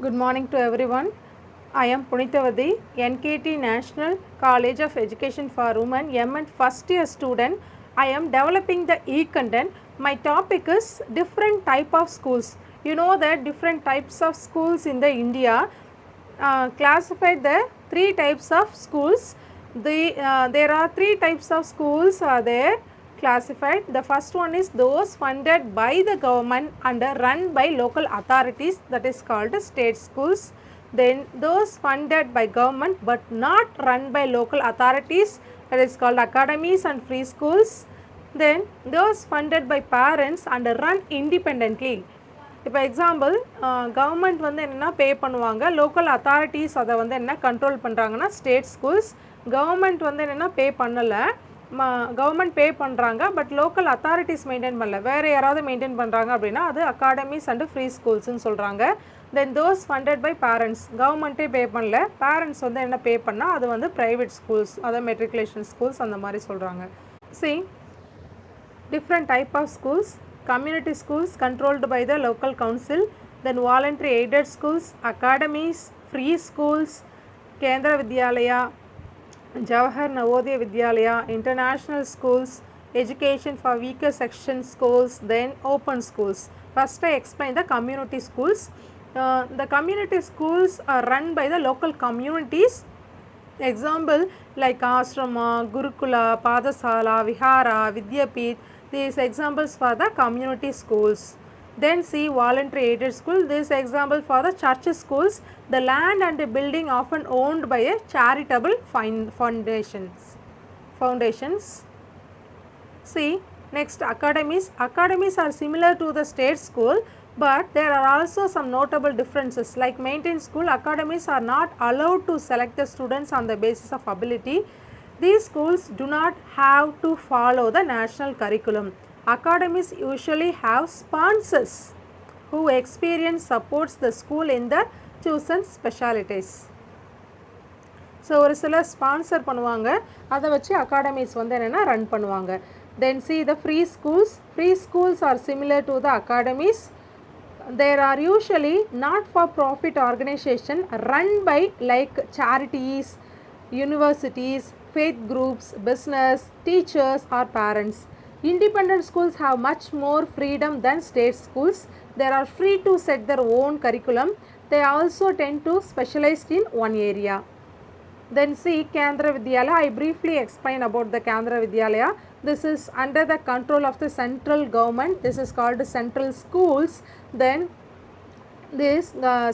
Good morning to everyone. I am Punitavadi, NKT National College of Education for Women, MN first year student. I am developing the e-content. My topic is different type of schools. You know that different types of schools in the India classified the three types of schools. There are three types of schools are there classified. The first one is those funded by the government and run by local authorities, that is called state schools. Then those funded by government but not run by local authorities, that is called academies and free schools. Then those funded by parents and run independently. இப்போ example government வந்து என்னென்னா பே பண்ணுவாங்க, local authorities அதை வந்து என்ன control பண்ணுறாங்கன்னா state schools. Government வந்து என்னென்னா பே பண்ணலை, கவர்மெண்ட் பே பண்ணுறாங்க பட் லோக்கல் அத்தாரிட்டிஸ் மெயின்டைன் பண்ணல, வேறு யாராவது மெயின்டைன் பண்ணுறாங்க அப்படின்னா அது அகாடமிஸ் அண்டு ஃப்ரீ ஸ்கூல்ஸ்ன்னு சொல்கிறாங்க. தென் தோஸ் ஃபண்டட் பை பேரண்ட்ஸ், கவர்மெண்ட்டே பே பண்ணல, பேரண்ட்ஸ் வந்து என்ன பே பண்ணால் அது வந்து ப்ரைவேட் ஸ்கூல்ஸ், அதாவது மெட்ரிகுலேஷன் ஸ்கூல்ஸ் அந்த மாதிரி சொல்கிறாங்க. See, different type of schools: community schools controlled by the local council, then voluntary aided schools, academies, free schools, Kendra Vidyalaya, Jawahar Navodaya Vidyalaya, international schools, education for weaker section schools, then open schools. First I explain the community schools. The community schools are run by the local communities. Example like Ashrama, Gurukula, Padasala, Vihara, Vidyapith, these examples for the community schools. Then see voluntary aided school, this example for the church schools, the land and the building often owned by a charitable foundations. See next academies. Academies are similar to the state school, but there are also some notable differences. Like maintained school, academies are not allowed to select the students on the basis of ability. These schools do not have to follow the national curriculum. Academies usually have sponsors who experience supports the school in the chosen specialties. So ஒரு சில sponsor பண்ணுவாங்க, அதை வச்சு academies வந்து என்னென்னா run பண்ணுவாங்க. Then see the free schools. Free schools are similar to the academies. There are usually not for profit organization run by like charities, universities, faith groups, business, teachers or parents. Independent schools have much more freedom than state schools. They are free to set their own curriculum. They also tend to specialize in one area. Then see Kendra Vidyalaya. I briefly explain about the Kendra Vidyalaya. This is under the control of the central government. This is called central schools. Then these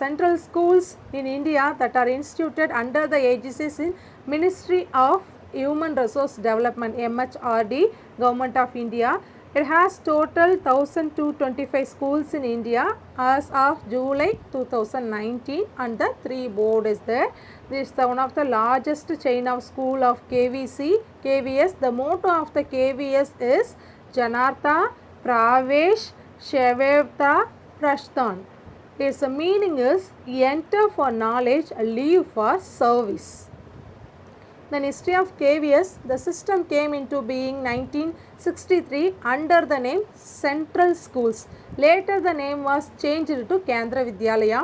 central schools in India that are instituted under the agencies in Ministry of Human Resource Development, MHRD, Government of India. It has total 1225 schools in India as of July 2019 and the 3 board is there. This is one of the largest chain of school of KVS. The motto of the KVS is Janartha, Pravesh, Shevevta, Prashthan. Its meaning is enter for knowledge, leave for service. The history of KVS, the system came into being 1963 under the name Central Schools. Later the name was changed to Kendra Vidyalaya.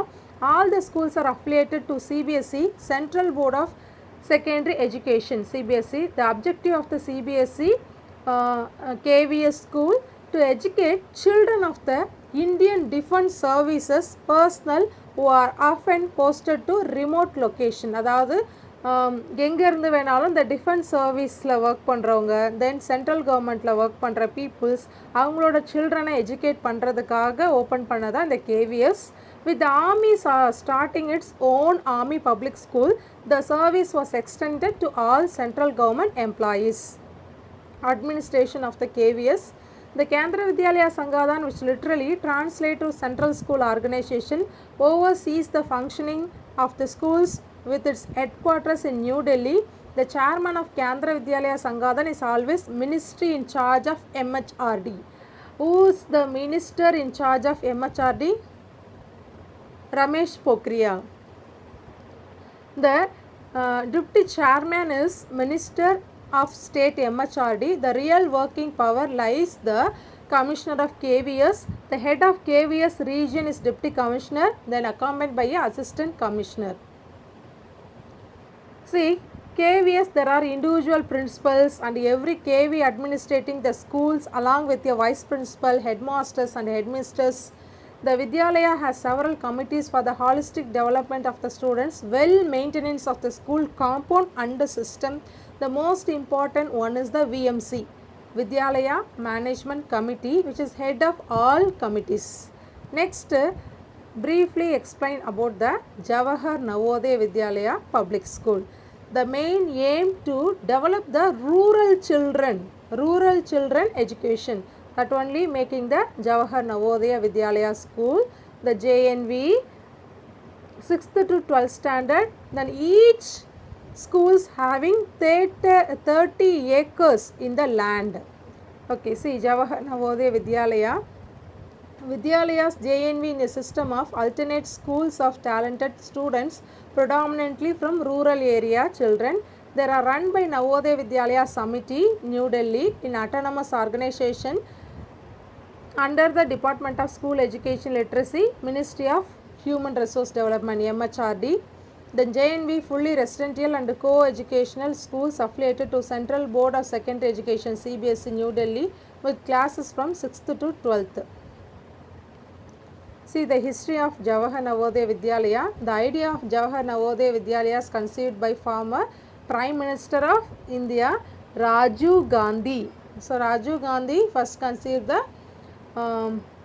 All the schools are affiliated to CBSE, Central Board of Secondary Education, CBSE. The objective of the CBSE KVS school to educate children of the Indian Defence Services personnel who are often posted to remote location. அதாவது எங்கே இருந்து வேணாலும் இந்த defence சர்வீஸில் work பண்ணுறவங்க, தென் central கவர்மெண்ட்டில் work பண்ணுற peoples, அவங்களோட சில்ட்ரனை எஜுகேட் பண்ணுறதுக்காக ஓப்பன் பண்ணதான் இந்த KVS. With the army starting its own army public school, the service was extended to all central government employees. Administration of the KVS. The Kendra Vidyalaya Sangadhan, which literally translates to Central School Organization, oversees the functioning of the schools with its headquarters in New Delhi. The chairman of Kendra Vidyalaya Sangadhan is always ministry in charge of MHRD. Who is the minister in charge of MHRD? Ramesh Pokhriyal. The deputy chairman is Minister of State MHRD. The real working power lies the Commissioner of KVS. The head of KVS region is Deputy Commissioner, then accompanied by a Assistant Commissioner. See, KVS, there are individual principals and every KV administrating the schools along with a vice principal, headmasters and headmisters. The Vidyalaya has several committees for the holistic development of the students, well maintenance of the school compound and the system. The most important one is the VMC, Vidyalaya Management Committee, which is head of all committees. Next, briefly explain about the Jawahar Navodaya Vidyalaya Public School. The main aim to develop the rural children education. That only making the Jawahar Navodaya Vidyalaya School, the JNV 6th to 12th standard. Then each schools having 30 acres in the land. Okay, see Jawahar Navodaya Vidyalaya. Vidyalayas JNV in a system of alternate schools of talented students, predominantly from rural area children. They are run by Navodaya Vidyalaya Samiti, New Delhi, in autonomous organization under the Department of School Education Literacy, Ministry of Human Resource Development, MHRD. The JNV fully residential and co-educational schools affiliated to Central Board of Secondary Education, CBSE, New Delhi, with classes from 6th to 12th. See the history of Jawahar Navodaya Vidyalaya. The idea of Jawahar Navodaya Vidyalaya is conceived by former Prime Minister of India, Rajiv Gandhi. So Rajiv Gandhi first conceived the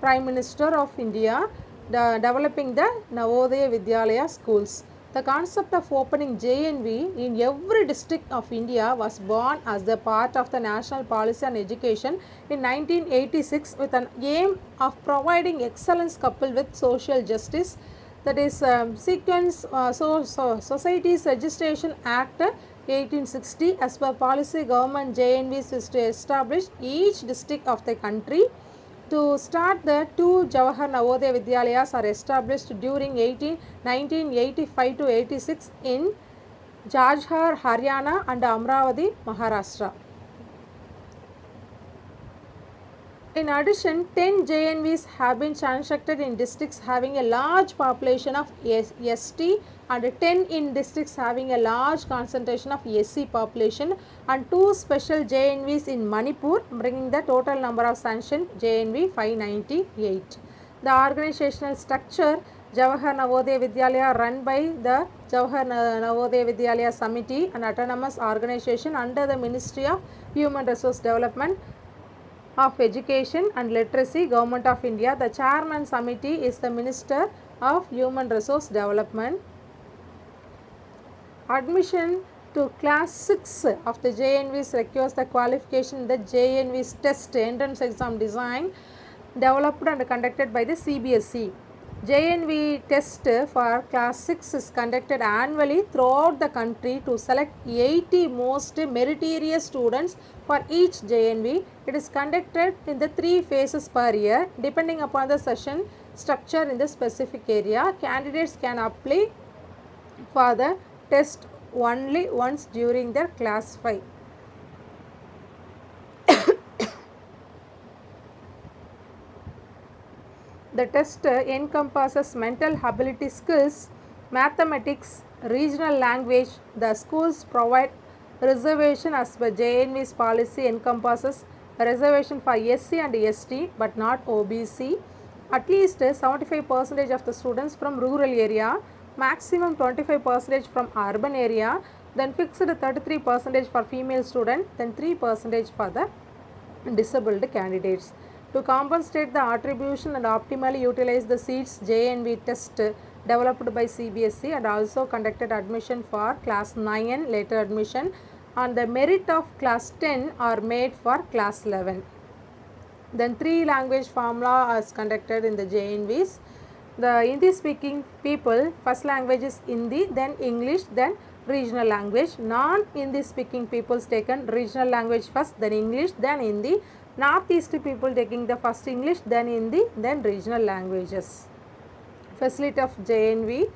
Prime Minister of India, developing the Navodaya Vidyalaya schools. The concept of opening JNV in every district of India was born as the part of the national policy on education in 1986 with an aim of providing excellence coupled with social justice. That is Societies Registration Act 1860. As per policy, government JNVs is to establish each district of the country. To start, the two Jawahar Navodaya Vidyalayas are established during 1985 to 86 in Jajhar, Haryana and Amravati, Maharashtra. In addition, 10 JNVs have been constructed in districts having a large population of ST and 10 in districts having a large concentration of SC population, and 2 special JNVs in Manipur, bringing the total number of sanctioned JNV 598. The organizational structure: Jawahar Navodaya Vidyalaya run by the Jawahar Navodaya Vidyalaya Samiti, an autonomous organization under the Ministry of Human Resource Development of Education and Literacy, Government of India. The Chairman Samiti is the Minister of Human Resource Development. Admission to class 6 of the JNVs requires the qualification in the JNVs test, entrance exam design, developed and conducted by the CBSE. JNV test for class 6 is conducted annually throughout the country to select 80 most meritorious students for each JNV. It is conducted in the 3 phases per year depending upon the session structure in the specific area. Candidates can apply for the test only once during their class 5. The test encompasses mental ability skills, mathematics, regional language. The schools provide reservation as per JNV's policy encompasses reservation for SC and ST but not OBC. At least 75% of the students from rural area, maximum 25% from urban area, then fixed 33% for female student, then 3% for the disabled candidates. To compensate the attribution and optimally utilize the seats, JNV test developed by CBSE and also conducted admission for class 9 later admission, and the merit of class 10 are made for class 11. Then 3 language formula is conducted in the JNVs. The Hindi speaking people, first language is Hindi, then English, then regional language. Non-Hindi speaking peoples taken regional language first, then English, then Hindi. Northeast people taking the first English, then Hindi, then regional languages. Facility of JNV: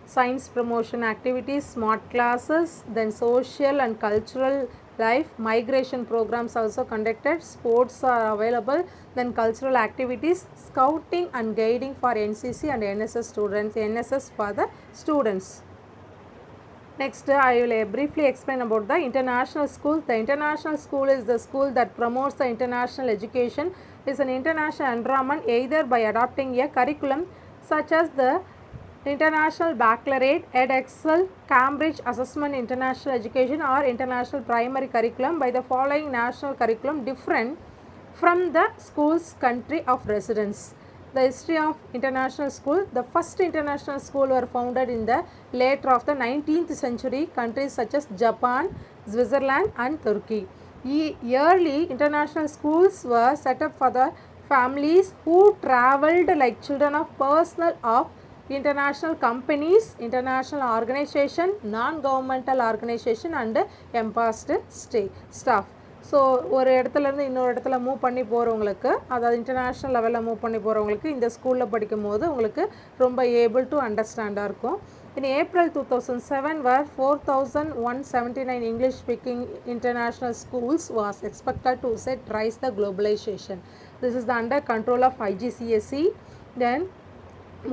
science promotion activities, smart classes, then social and cultural life. Migration programs also conducted, sports are available, then cultural activities, scouting and guiding for NCC and NSS students, NSS for the students. Next, I will briefly explain about the international school. The international school is the school that promotes the international education. It is an international environment either by adopting a curriculum such as the International Baccalaureate, EdExcel, Cambridge Assessment International Education or International Primary Curriculum by the following national curriculum different from the school's country of residence. The history of international school. The first international school were founded in the later of the 19th century. Countries such as Japan, Switzerland and Turkey. Early international schools were set up for the families who travelled like children of personnel of international companies, international organization, non-governmental organization and embassed staff. So ஒரு இடத்துலேருந்து இன்னொரு இடத்துல move பண்ணி போகிறவங்களுக்கு, அதாவது international லெவலில் move பண்ணி போகிறவங்களுக்கு இந்த ஸ்கூலில் படிக்கும் போது உங்களுக்கு ரொம்ப ஏபிள் டு அண்டர்ஸ்டாண்டாக இருக்கும். In April 2007, where 4,179 English speaking international schools was expected to rise the globalization. This is the under control of IGCSE. Then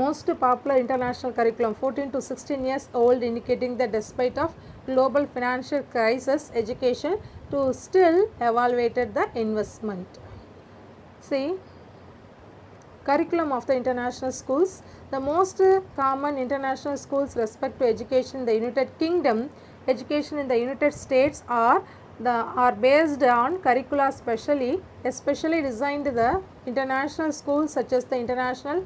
most popular international curriculum 14 to 16 years old, indicating that despite of global financial crisis, education to still evaluated the investment. See, curriculum of the international schools. The most common international schools respect to education in the United Kingdom, education in the United States are based on curricula especially designed the international schools such as the International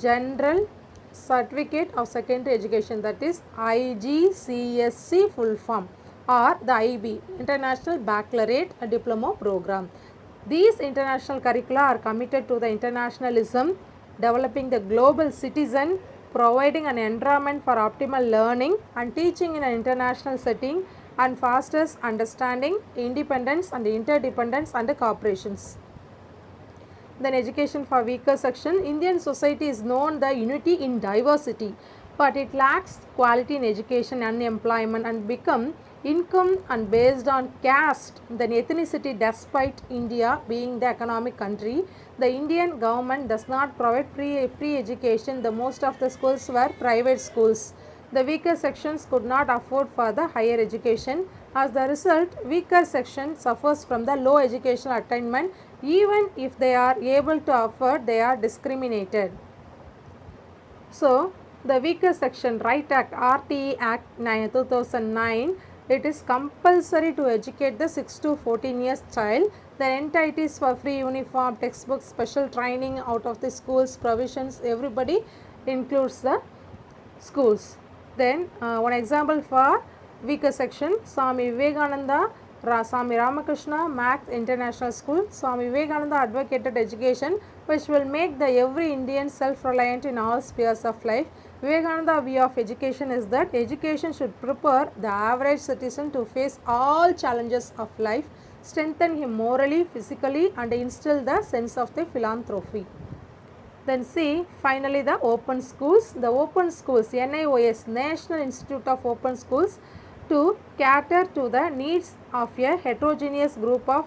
General Certificate of Secondary Education, that is IGCSE full form, or the IB, International Baccalaureate Diploma Program. These international curricula are committed to the internationalism, developing the global citizen, providing an environment for optimal learning and teaching in an international setting, and fosters understanding, independence and interdependence and cooperations. Then education for weaker section. Indian society is known the unity in diversity, but it lacks quality in education, unemployment and become income and based on caste, then ethnicity. Despite India being the economic country, the Indian government does not provide free education. The most of the schools were private schools. The weaker sections could not afford for the higher education. As the result, weaker section suffers from the low educational attainment. Even if they are able to afford, they are discriminated. So, the weaker section, Right Act, RTE Act 2009, it is compulsory to educate the 6 to 14 years child. The entities for free uniform, textbooks, special training out of the schools, provisions, everybody includes the schools. Then one example for weaker section, Swami Vivekananda, Swami Ramakrishna Max International School. Swami Vivekananda advocated education which will make the every Indian self-reliant in all spheres of life. Vivekananda view of education is that education should prepare the average citizen to face all challenges of life, strengthen him morally, physically and instill the sense of the philanthropy. Then see, finally the open schools. The open schools, NIOS, National Institute of Open Schools, to cater to the needs of a heterogeneous group of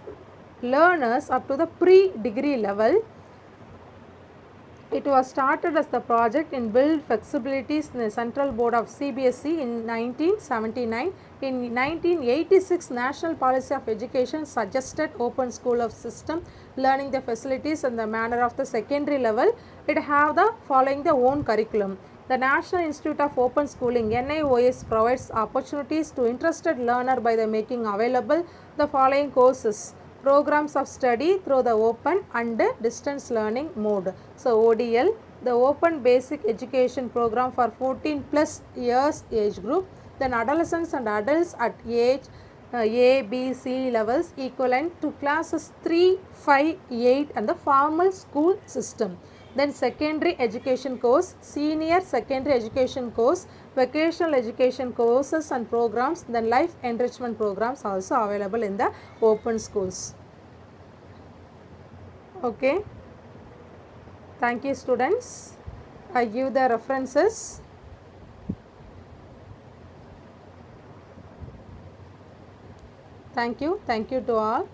learners up to the pre-degree level. It was started as the project in build flexibilities in the Central Board of CBSE in 1979. In 1986, National Policy of Education suggested open school of system, learning the facilities and the manner of the secondary level. It have the following the own curriculum. The National Institute of Open Schooling, NIOS, provides opportunities to interested learner by the making available the following courses, programs of study through the open and distance learning mode. So, ODL, the Open Basic Education Program for 14 plus years age group, then adolescents and adults at age A, B, C levels equivalent to classes 3, 5, 8 and the formal school system. Then secondary education course, senior secondary education course, vocational education courses and programs, then life enrichment programs also available in the open schools. Okay. Thank you students. I give the references. Thank you to all.